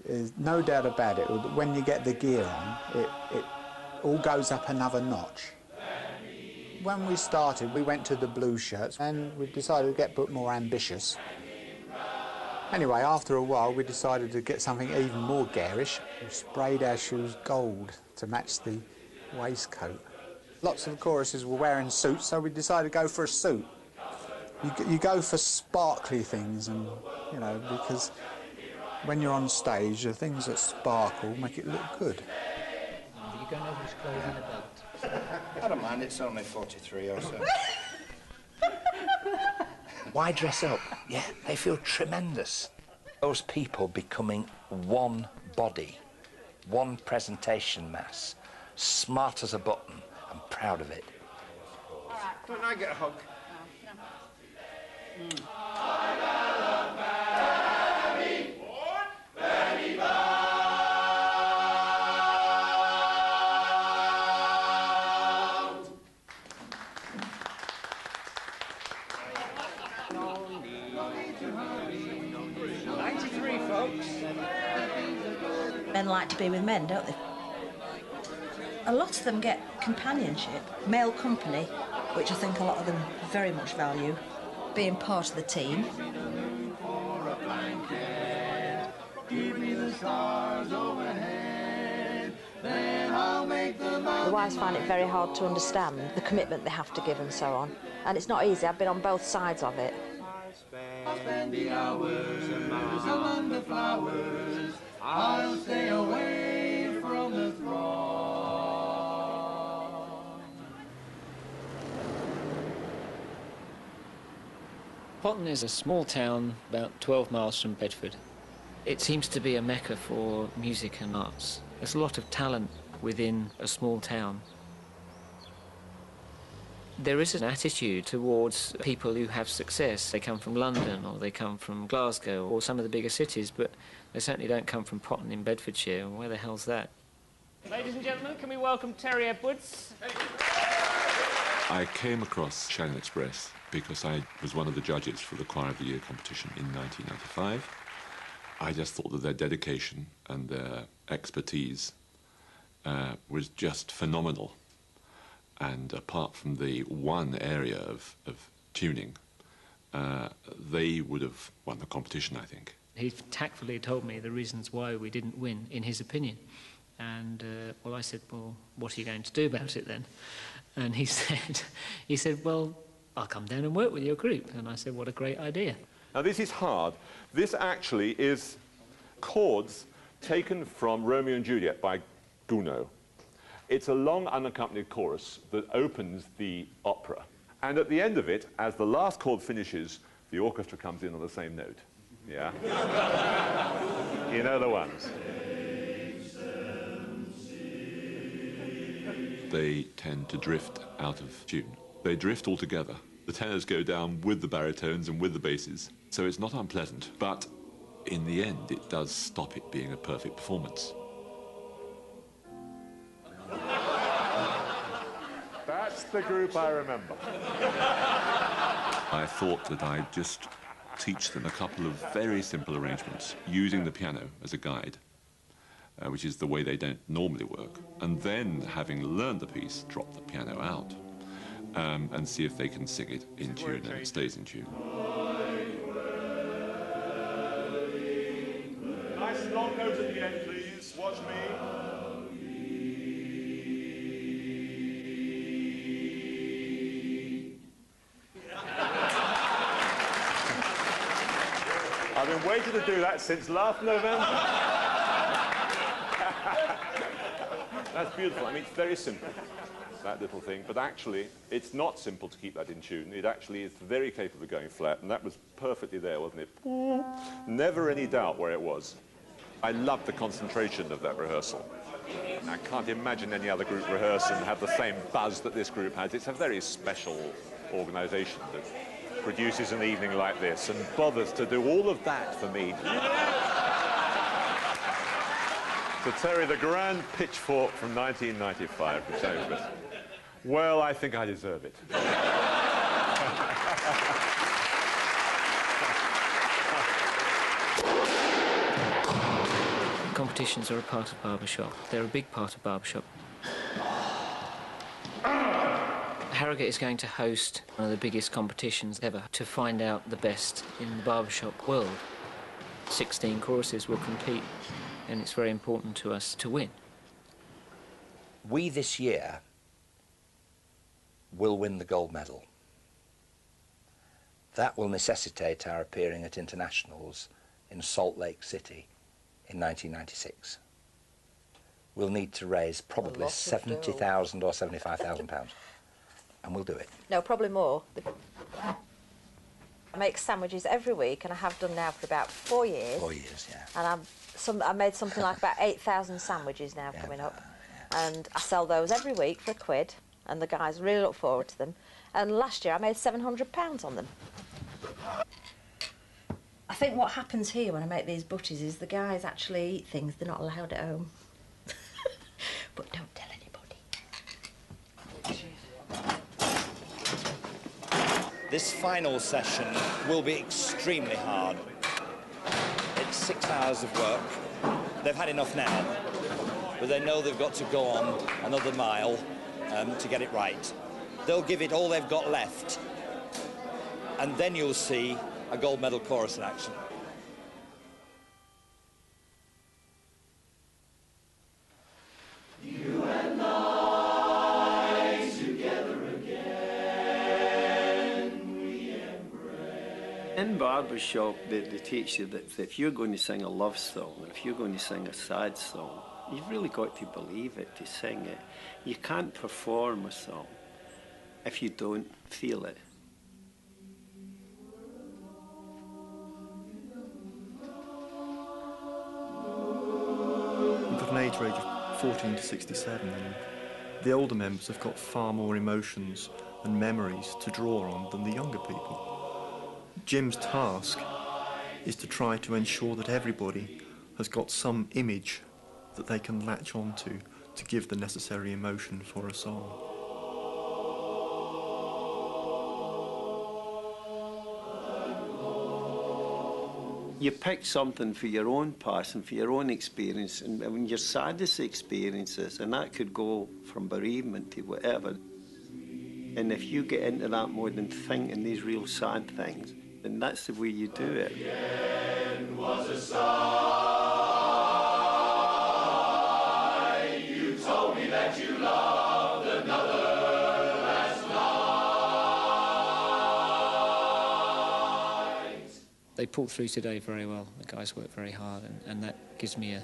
There's no doubt about it. When you get the gear on, it all goes up another notch. When we started, we went to the blue shirts and we decided to get a bit more ambitious. Anyway, after a while, we decided to get something even more garish. We sprayed our shoes gold to match the waistcoat. Lots of the choruses were wearing suits, so we decided to go for a suit. You go for sparkly things, and you know, because when you're on stage, the things that sparkle make it look good. Are you going over his clothes in a belt? I don't mind, it's only 43 or so. Why dress up? Yeah, they feel tremendous. Those people becoming one body, one presentation mass, smart as a button. I'm proud of it. All right. Don't I get a hug? No. Men like to be with men, don't they? A lot of them get companionship, male company, which I think a lot of them very much value, being part of the team. The wives find it very hard to understand the commitment they have to give and so on. And it's not easy. I've been on both sides of it. I'll spend the hours among the flowers. I'll stay away from the throng. Potton is a small town about 12 miles from Bedford. It seems to be a mecca for music and arts. There's a lot of talent within a small town. There is an attitude towards people who have success. They come from London or they come from Glasgow or some of the bigger cities, but they certainly don't come from Potton in Bedfordshire. Where the hell's that? Ladies and gentlemen, can we welcome Terry Edwards? I came across Shannon Express because I was one of the judges for the Choir of the Year competition in 1995. I just thought that their dedication and their expertise was just phenomenal. And apart from the one area of tuning, they would have won the competition, I think. He tactfully told me the reasons why we didn't win, in his opinion. And, well, I said, well, what are you going to do about it then? And he said, well, I'll come down and work with your group. And I said, what a great idea. Now, this is hard. This actually is chords taken from Romeo and Juliet by Gounod. It's a long, unaccompanied chorus that opens the opera. And at the end of it, as the last chord finishes, the orchestra comes in on the same note. Yeah? You know the ones. They tend to drift out of tune. They drift altogether. The tenors go down with the baritones and with the basses, so it's not unpleasant, but in the end, it does stop it being a perfect performance. That's the group I remember. I thought that I'd just teach them a couple of very simple arrangements, using the piano as a guide, which is the way they don't normally work, and then, having learned the piece, drop the piano out and see if they can sing it in tune and it stays in tune. Nice long note at the end, please. Watch me. I've been waiting to do that since last November. That's beautiful. I mean, it's very simple, that little thing, but actually, it's not simple to keep that in tune. It actually is very capable of going flat, and that was perfectly there, wasn't it? Never any doubt where it was. I loved the concentration of that rehearsal. I can't imagine any other group rehearse and have the same buzz that this group has. It's a very special organisation that produces an evening like this and bothers to do all of that for me. So Terry, the grand pitchfork from 1995 from Shannon Express. Well, I think I deserve it. Competitions are a part of barbershop. They're a big part of barbershop. Harrogate is going to host one of the biggest competitions ever to find out the best in the barbershop world. 16 choruses will compete, and it's very important to us to win. We this year will win the gold medal. That will necessitate our appearing at internationals in Salt Lake City in 1996. We'll need to raise probably £70,000 or £75,000. And we'll do it. No, probably more. I make sandwiches every week, and I have done now for about 4 years. 4 years, yeah. And I made something like about 8,000 sandwiches now coming up. And I sell those every week for £1, and the guys really look forward to them. And last year I made £700 on them. I think what happens here when I make these butties is the guys actually eat things they're not allowed at home. But don't tell anybody. This final session will be extremely hard. It's 6 hours of work. They've had enough now, but they know they've got to go on another mile to get it right. They'll give it all they've got left, and then you'll see a gold medal chorus in action. You and I together again we embrace. In barbershop, they teach you that if you're going to sing a love song, or if you're going to sing a sad song, you've really got to believe it to sing it. You can't perform a song if you don't feel it. We've got an age range of 14 to 67, and the older members have got far more emotions and memories to draw on than the younger people. Jim's task is to try to ensure that everybody has got some image that they can latch onto to give the necessary emotion for a song. You pick something for your own past and for your own experience, and when your saddest experiences, and that could go from bereavement to whatever, and if you get into that mode and thinking these real sad things, then that's the way you do it. Was a sigh. You told me that you loved another last night. They pulled through today very well. The guys worked very hard, and that gives me a